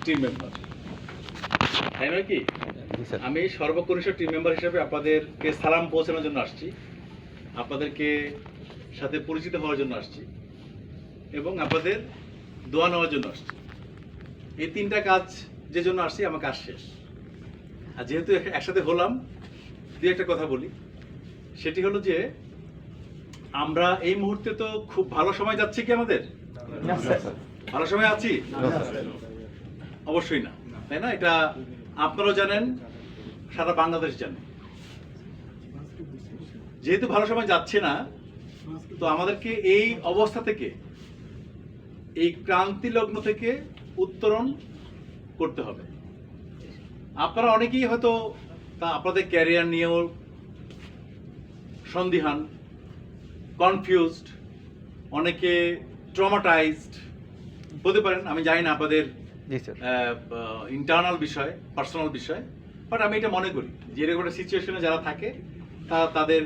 Team member, তাই নয় কি? আমি সর্বকনিষ্ঠ টিম মেম্বার হিসেবে আপনাদেরকে সালাম পৌঁছানোর জন্য আসছি, আপনাদেরকে সাথে পরিচিত হওয়ার জন্য আসছি এবং আপনাদের দোয়া নেওয়ার জন্য আসছি। এই তিনটা কাজ যে জন্য আসছি, আমার কাজ শেষ। আর যেহেতু একসাথে হলাম, দুই একটা কথা বলি। সেটি হলো যে আমরা এই মুহূর্তে তো খুব ভালো সময় যাচ্ছে কি আমাদের? ভালো সময় আছি? অবশ্যই না, তাই না? এটা আপনারাও জানেন, সারা বাংলাদেশ জানে। যেহেতু ভালো সময় যাচ্ছে না, তো আমাদেরকে এই অবস্থা থেকে, এই ক্রান্তি লগ্ন থেকে উত্তরণ করতে হবে। আপনারা অনেকেই হয়তো আপনাদের ক্যারিয়ার নিয়েও সন্দিহান, কনফিউজড, অনেকে ট্রমাটাইজড হতে পারেন। আমি জানি না আপনাদের ইন্টারনাল বিষয়, পার্সোনাল বিষয়, বাট আমি এটা মনে করি যে এরকম একটা সিচুয়েশনে যারা থাকে তাদের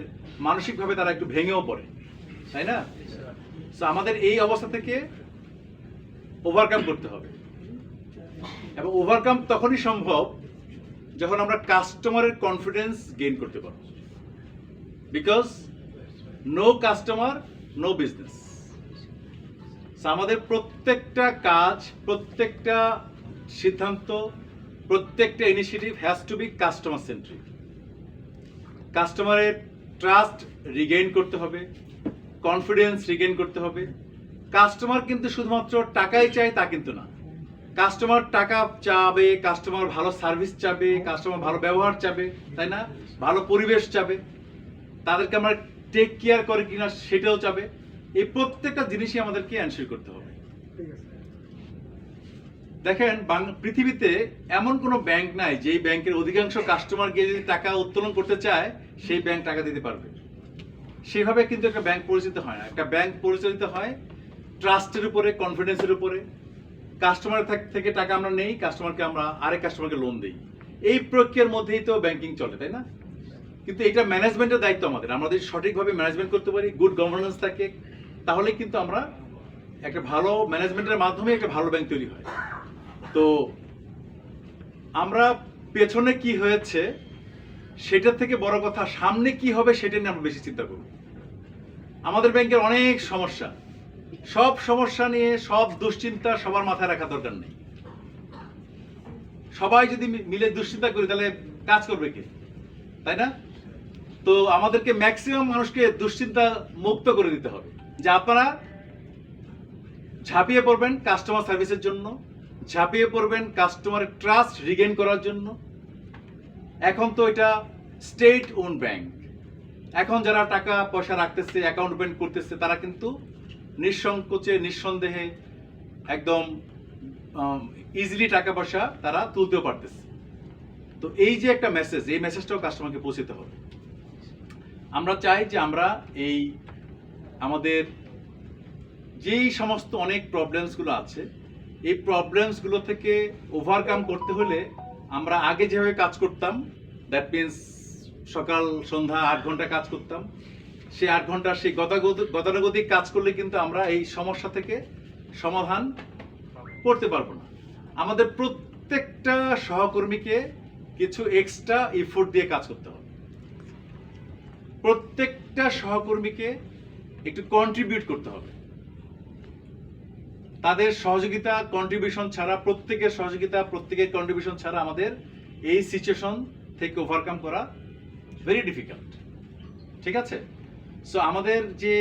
মানসিকভাবে তারা একটু ভেঙেও পড়ে, তাই না? তো আমাদের এই অবস্থা থেকে ওভারকাম করতে হবে, এবং ওভারকাম তখনই সম্ভব যখন আমরা কাস্টমারের কনফিডেন্স গেইন করতে পারবো। Because no customer no business. আমাদের প্রত্যেকটা কাজ, প্রত্যেকটা সিদ্ধান্ত, প্রত্যেকটা initiative has to be customer centric. কাস্টমারের ট্রাস্ট রিগেইন করতে হবে, কনফিডেন্স রিগেইন করতে হবে। কাস্টমার কিন্তু শুধুমাত্র টাকাই চায় তা কিন্তু না। কাস্টমার টাকা চাবে, কাস্টমার ভালো সার্ভিস চাবে, কাস্টমার ভালো ব্যবহার চাবে, তাই না? ভালো পরিবেশ চাবে, তাদেরকে আমরা টেক কেয়ার করে কিনা সেটাও চাবে। এই প্রত্যেকটা জিনিসই আমাদেরকে এনশিওর করতে হবে। দেখেন, পৃথিবীতে এমন কোনো ব্যাংক নাই যেই ব্যাংকের অধিকাংশ কাস্টমার গিয়ে যদি টাকা উত্তোলন করতে চায় সেই ব্যাংক টাকা দিতে পারবে। সেভাবে কিন্তু একটা ব্যাংক পরিচালিত হয় না। একটা ব্যাংক পরিচালিত হয় ট্রাস্টের উপরে, কনফিডেন্সের উপরে। কাস্টমার থেকে টাকা আমরা নেই, কাস্টমারকে আমরা আরেক কাস্টমারকে লোন দিই। এই প্রক্রিয়ার মধ্যেই তো ব্যাংকিং চলে, তাই না? কিন্তু এটা ম্যানেজমেন্টের দায়িত্ব আমাদের। আমরা যদি সঠিকভাবে ম্যানেজমেন্ট করতে পারি, গুড গভর্নেন্স থাকে, তাহলে কিন্তু আমরা একটা ভালো ম্যানেজমেন্টের মাধ্যমে একটা ভালো ব্যাংক তৈরি হয়। তো আমরা পেছনে কি হয়েছে সেটার থেকে বড় কথা সামনে কি হবে সেটা নিয়ে আমরা বেশি চিন্তা করব। আমাদের ব্যাংকের অনেক সমস্যা, সব সমস্যা নিয়ে সব দুশ্চিন্তা সবার মাথায় রাখা দরকার নেই। সবাই যদি মিলে দুশ্চিন্তা করি তাহলে কাজ করবে কে, তাই না? তো আমাদেরকে ম্যাক্সিমাম মানুষকে দুশ্চিন্তা মুক্ত করে দিতে হবে, যে আপনারা ঝাঁপিয়ে পড়বেন কাস্টমার সার্ভিসের জন্য, ঝাঁপিয়ে পড়বেন কাস্টমারের ট্রাস্ট রিগেইন করার জন্য। এখন তো এটা স্টেট ওন ব্যাংক। এখন যারা টাকা পয়সা রাখতেছে, অ্যাকাউন্ট ওপেন করতেছে, তারা কিন্তু নিঃসংকোচে, নিঃসন্দেহে, একদম ইজিলি টাকা পয়সা তারা তুলতেও পারতেছে। তো এই যে একটা মেসেজ, এই মেসেজটাও কাস্টমারকে পৌঁছতে হবে। আমরা চাই যে আমরা এই আমাদের যেই সমস্ত অনেক প্রবলেমসগুলো আছে, এই প্রবলেমসগুলো থেকে ওভারকাম করতে হলে আমরা আগে যেভাবে কাজ করতাম, দ্যাট মিনস সকাল সন্ধ্যা 8 ঘন্টা কাজ করতাম, সেই 8 ঘন্টা সেই গতানুগতিক কাজ করলে কিন্তু আমরা এই সমস্যা থেকে সমাধান করতে পারবো না। আমাদের প্রত্যেকটা সহকর্মীকে কিছু এক্সট্রা এফোর্ট দিয়ে কাজ করতে হবে। প্রত্যেকটা সহকর্মীকে একটু কন্ট্রিবিউট করতে হবে। তাদের সহযোগিতা, কন্ট্রিবিউশন ছাড়া, প্রত্যেকের সহযোগিতা, প্রত্যেকের কন্ট্রিবিউশন ছাড়া আমাদের এই সিচুয়েশন থেকে ওভারকাম করা ভেরি ডিফিকাল্ট। ঠিক আছে? সো আমাদের যে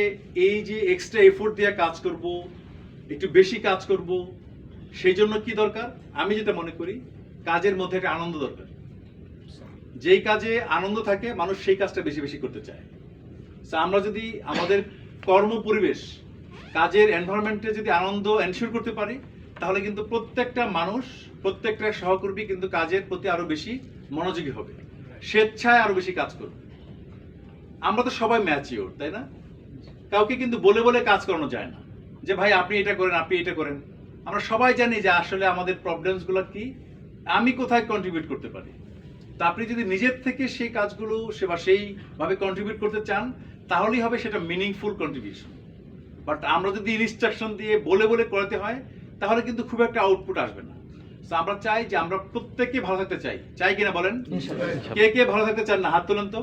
এই যে এক্সট্রা এফোর্ট দিয়ে কাজ করব, একটু বেশি কাজ করব, সেই জন্য কি দরকার? আমি যেটা মনে করি, কাজের মধ্যে একটা আনন্দ দরকার। যেই কাজে আনন্দ থাকে মানুষ সেই কাজটা বেশি বেশি করতে চায়। সো আমরা যদি আমাদের কর্ম পরিবেশ, কাজের এনভায়রনমেন্টে যদি আনন্দ এনশিওর করতে পারি, তাহলে কিন্তু প্রত্যেকটা মানুষ, প্রত্যেকটা সহকর্মী কিন্তু কাজের প্রতি আরো বেশি মনোযোগী হবে, স্বেচ্ছায় আরো বেশি কাজ করবে। আমরা তো সবাই ম্যাচিওর, তাই না? কাউকে কিন্তু বলে বলে কাজ করানো যায় না যে ভাই আপনি এটা করেন, আপনি এটা করেন। আমরা সবাই জানি যে আসলে আমাদের প্রবলেমসগুলো কি, আমি কোথায় কন্ট্রিবিউট করতে পারি। তা আপনি যদি নিজের থেকে সেই কাজগুলো সেইভাবে কন্ট্রিবিউট করতে চান, তাহলেই হবে সেটা মিনিংফুল কন্ট্রিবিউশন। বাট আমরা যদি ইনস্ট্রাকশন দিয়ে বলে বলে করাতে হয়, তাহলে কিন্তু খুব একটা আউটপুট আসবে না। So, আমরা চাই যে আমরা প্রত্যেকে ভালো থাকতে চাই, চাই কিনা বলেন? কে কে ভালো থাকতে চান না হাত তোলেন তো।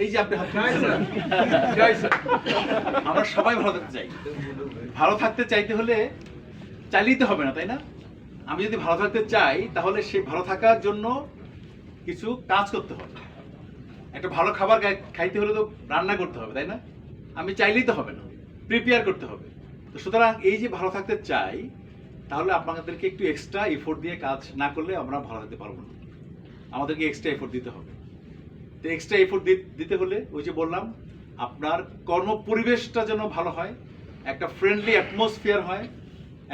এই যে আপনি হাত তুলছেন। আমরা সবাই ভালো থাকতে চাই। ভালো থাকতে চাইতে হলে চাইলেই তো হবে না, তাই না? আমি যদি ভালো থাকতে চাই তাহলে সে ভালো থাকার জন্য কিছু কাজ করতে হবে। একটা ভালো খাবার খাইতে হলে তো রান্না করতে হবে, তাই না? আমি চাইলেই তো হবে না, প্রিপেয়ার করতে হবে। তো সুতরাং এই যে ভালো থাকতে চাই, তাহলে আপনাদেরকে একটু এক্সট্রা এফোর্ট দিয়ে কাজ না করলে আমরা ভালো থাকতে পারবো না। আমাদেরকে এক্সট্রা এফোর্ট দিতে হবে। তো এক্সট্রা এফোর্ট দিতে হলে ওই যে বললাম, আপনার কর্ম পরিবেশটা যেন ভালো হয়, একটা ফ্রেন্ডলি অ্যাটমসফিয়ার হয়,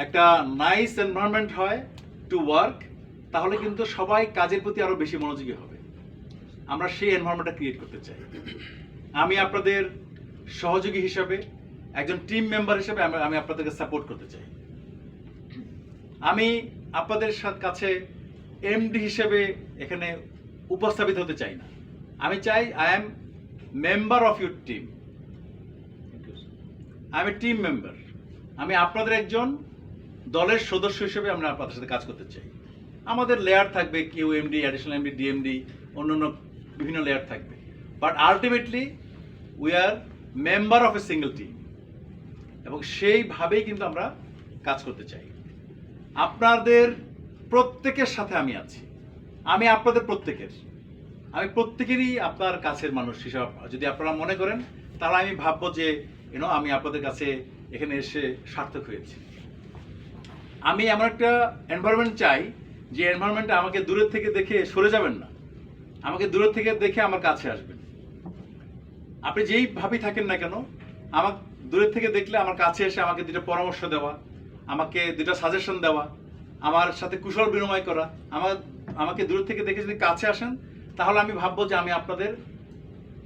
একটা নাইস এনভায়রনমেন্ট হয় টু ওয়ার্ক, তাহলে কিন্তু সবাই কাজের প্রতি আরো বেশি মনোযোগী হবে। আমরা সেই এনভায়রনমেন্টটা ক্রিয়েট করতে চাই। আমি আপনাদের সহযোগী হিসাবে, একজন টিম মেম্বার হিসেবে আমি আপনাদেরকে সাপোর্ট করতে চাই। আমি আপনাদের কাছে এমডি হিসেবে এখানে উপস্থাপিত হতে চাই না। আমি চাই I am member of your team, I M A team member. আমি আপনাদের একজন দলের সদস্য হিসেবে আমরা আপনাদের সাথে কাজ করতে চাই। আমাদের লেয়ার থাকবে, কেউ এমডি, অ্যাডিশনাল এমডি, ডিএমডি, অন্যান্য বিভিন্ন লেয়ার থাকবে, but ultimately we are member of a single team, এবং সেইভাবেই কিন্তু আমরা কাজ করতে চাই। আপনাদের প্রত্যেকের সাথে আমি আছি, আমি আপনাদের প্রত্যেকের, আমি প্রত্যেকেরই আপনার কাছের মানুষ হিসাবে যদি আপনারা মনে করেন, তাহলে আমি ভাববো যে আমি আপনাদের কাছে এখানে এসে সার্থক হয়েছি। আমি এমন একটা এনভায়রনমেন্ট চাই যে এনভায়রনমেন্টে আমাকে দূরের থেকে দেখে সরে যাবেন না, আমাকে দূরের থেকে দেখে আমার কাছে আসবেন। আপনি যেইভাবেই থাকেন না কেন, আমার দূরের থেকে দেখলে আমার কাছে এসে আমাকে দুটো পরামর্শ দেওয়া, আমাকে দুটো সাজেশন দেওয়া, আমার সাথে কুশল বিনিময় করা, আমাকে দূর থেকে দেখে যদি কাছে আসেন, তাহলে আমি ভাববো যে আমি আপনাদের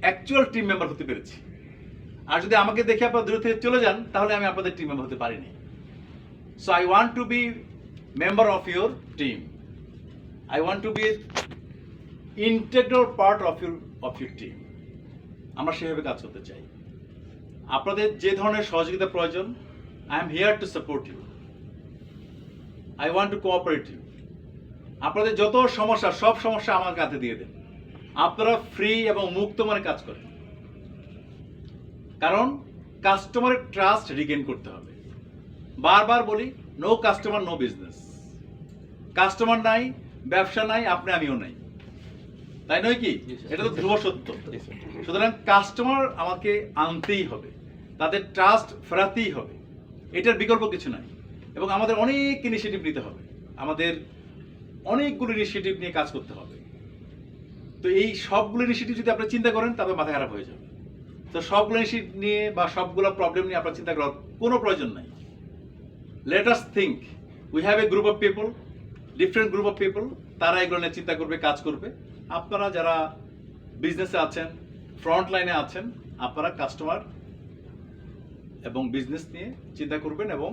অ্যাকচুয়াল টিম মেম্বার হতে পেরেছি। আর যদি আমাকে দেখে আপনারা দূর থেকে চলে যান, তাহলে আমি আপনাদের টিম মেম্বার হতে পারিনি। So I want to be member of your team, I want to be integral part of your team. আমরা সেভাবে কাজ করতে চাই। আপনাদের যে ধরনের সহযোগিতা প্রয়োজন, I am here to support you, I want to cooperate you. আপনাদের যত সমস্যা, সব সমস্যা আমার কাছে দিয়ে দেন। আপনারা ফ্রি এবং মুক্ত মনে কাজ করেন, কারণ কাস্টমারের ট্রাস্ট রিগেইন করতে হবে। বারবার বলি, no customer no business. Customer নাই, ব্যবসা নাই, আপনি আমিও নাই, তাই নয় কি? এটা তো ধ্রুব সত্য। সুতরাং কাস্টমার আমাকে আনতেই হবে, তাদের ট্রাস্ট ফেরাতেই হবে, এটার বিকল্প কিছু নাই। এবং আমাদের অনেক ইনিশিয়েটিভ নিতে হবে, আমাদের অনেকগুলো ইনিশিয়েটিভ নিয়ে কাজ করতে হবে। তো এই সবগুলো ইনিশিয়েটিভ যদি আপনি চিন্তা করেন, তবে মাথা খারাপ হয়ে যাবে। তো সবগুলো ইনিশিয়েটিভ নিয়ে বা সবগুলো প্রবলেম নিয়ে আপনার চিন্তা করার কোনো প্রয়োজন নাই। Let us think, we have a group of people, different group of people, তারা এগুলো নিয়ে চিন্তা করবে, কাজ করবে। আপনারা যারা বিজনেসে আছেন, ফ্রন্ট লাইনে আছেন, আপনারা কাস্টমার এবং বিজনেস নিয়ে চিন্তা করবেন, এবং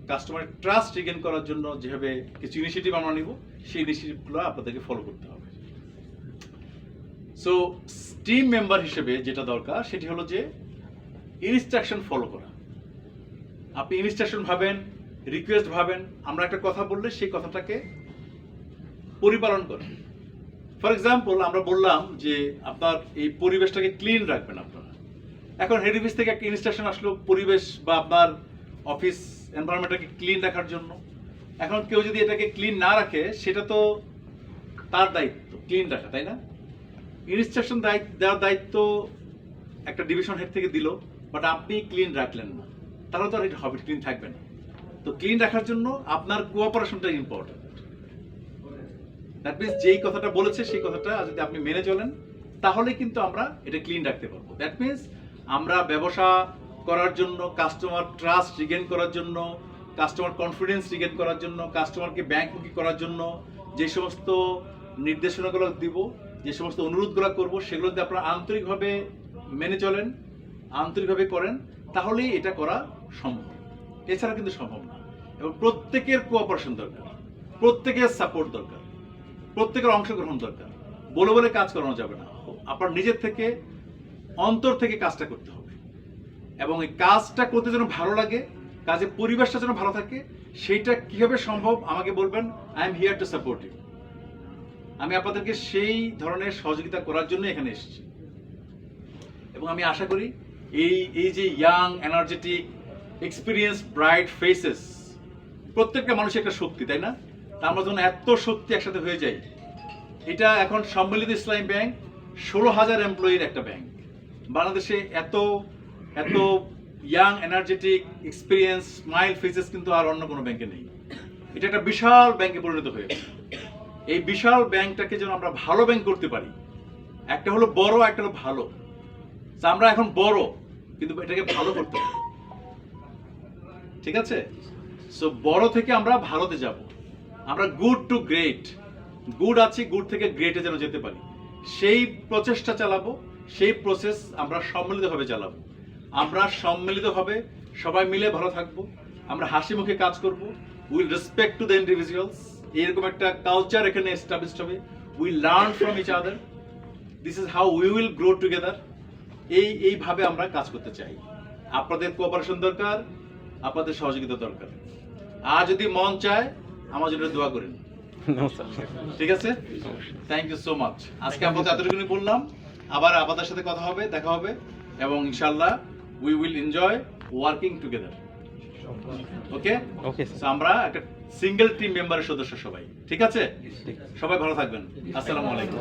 কাস্টমারের ট্রাস্ট রিগেইন করার জন্য যেভাবে কিছু ইনিশিয়েটিভ আমরা নিব, সেই ইনিশিয়েটিভগুলো আপনাদেরকে ফলো করতে হবে। সো টিম মেম্বার হিসেবে যেটা দরকার, সেটি হলো যে ইনস্ট্রাকশন ফলো করা। আপনি ইনস্ট্রাকশন ভাবেন, রিকোয়েস্ট ভাবেন, আমরা একটা কথা বললে সেই কথাটাকে পরিপালন করেন। ফর এক্সাম্পল, আমরা বললাম যে আপনার এই পরিবেশটাকে ক্লিন রাখবেন আপনারা। এখন হেড অফিস থেকে একটা ইনস্ট্রাকশন আসলো পরিবেশ বা আপনার অফিস এনভায়রনমেন্টটাকে ক্লিন রাখার জন্য। এখন কেউ যদি এটাকে ক্লিন না রাখে, সেটা তো তার দায়িত্ব ক্লিন রাখা, তাই না? ইনস্ট্রাকশন দেওয়ার দায়িত্ব একটা ডিভিশন হেড থেকে দিল, বাট আপনি ক্লিন রাখলেন না, তাহলে তো আর এটা হবে, ক্লিন থাকবে না। তো ক্লিন রাখার জন্য আপনার কোঅপারেশনটা ইম্পর্টেন্ট। দ্যাট মিনস যেই কথাটা বলেছে সেই কথাটা যদি আপনি মেনে চলেন, তাহলে কিন্তু আমরা এটা ক্লিন রাখতে পারবো। দ্যাট মিনস আমরা ব্যবসা করার জন্য, কাস্টমার ট্রাস্ট রিগেইন করার জন্য, কাস্টমার কনফিডেন্স রিগেইন করার জন্য, কাস্টমারকে ব্যাংকমুখী করার জন্য যে সমস্ত নির্দেশনাগুলো দিব, যে সমস্ত অনুরোধগুলো করব, সেগুলো যদি আপনারা আন্তরিকভাবে মেনে চলেন, আন্তরিকভাবে করেন, তাহলেই এটা করা সম্ভব। এছাড়া কিন্তু সম্ভব না। এবং প্রত্যেকের কোঅপারেশন দরকার, প্রত্যেকের সাপোর্ট দরকার, প্রত্যেকের অংশগ্রহণ দরকার। বলে বলে কাজ করানো যাবে না। আপনার নিজের থেকে, অন্তর থেকে কাজটা করতে হবে, এবং এই কাজটা করতে যেন ভালো লাগে, কাজের পরিবেশটা যেন ভালো থাকে, সেইটা কিভাবে সম্ভব আমাকে বলবেন, I am here to support you. আমি আপনাদেরকে সেই ধরনের সহযোগিতা করার জন্য এখানে এসেছি এবং আমি আশা করি এই যে young energetic experience bright faces, প্রত্যেকটা মানুষের একটা শক্তি, তাই না? তা আমরা যখন এত শক্তি একসাথে হয়ে যাই, এটা এখন সম্মিলিত ইসলামী ব্যাংক 16,000 এমপ্লয়ির একটা ব্যাংক। বাংলাদেশে এত এত young energetic experience smile faces কিন্তু আর অন্য কোনো ব্যাংকে নেই। এটা একটা বিশাল ব্যাংকে পরিণত হয়েছে। এই বিশাল ব্যাংকটাকে যেন আমরা ভালো ব্যাংক করতে পারি, একটা হলো বড়, একটা হলো ভালো। আমরা এখন বড়, কিন্তু এটাকে ভালো করতে হবে, ঠিক আছে? সো বড় থেকে আমরা ভালোতে যাব, আমরা গুড টু গ্রেট, গুড আছি, গুড থেকে গ্রেটে যেন যেতে পারি, সেই প্রচেষ্টা চালাবো। সেই প্রসেস আমরা সম্মিলিতভাবে চালাবো। আমরা সম্মিলিতভাবে সবাই মিলে ভালো থাকবো, আমরা হাসি মুখে কাজ করব, will respect to the individuals. এরকম একটা কালচার এখানে এস্টাবলিশড হবে। We learn from each other, this is how we will grow together. এইভাবে আমরা কাজ করতে চাই। আপনাদের কোঅপারেশন দরকার, আপনাদের সহযোগিতা দরকার। আর যদি মন চায় আমার জন্য দোয়া করেন, ঠিক আছে? Thank you so much. আজকে আমরা এতটুকুনি বললাম, আবার আপনাদের সাথে কথা হবে, দেখা হবে, এবং ইনশাআল্লাহ we will enjoy working together. Okay okay, আমরা একটা সিঙ্গেল টিম মেম্বারের সদস্য সবাই, ঠিক আছে? সবাই ভালো থাকবেন। আসসালামু আলাইকুম।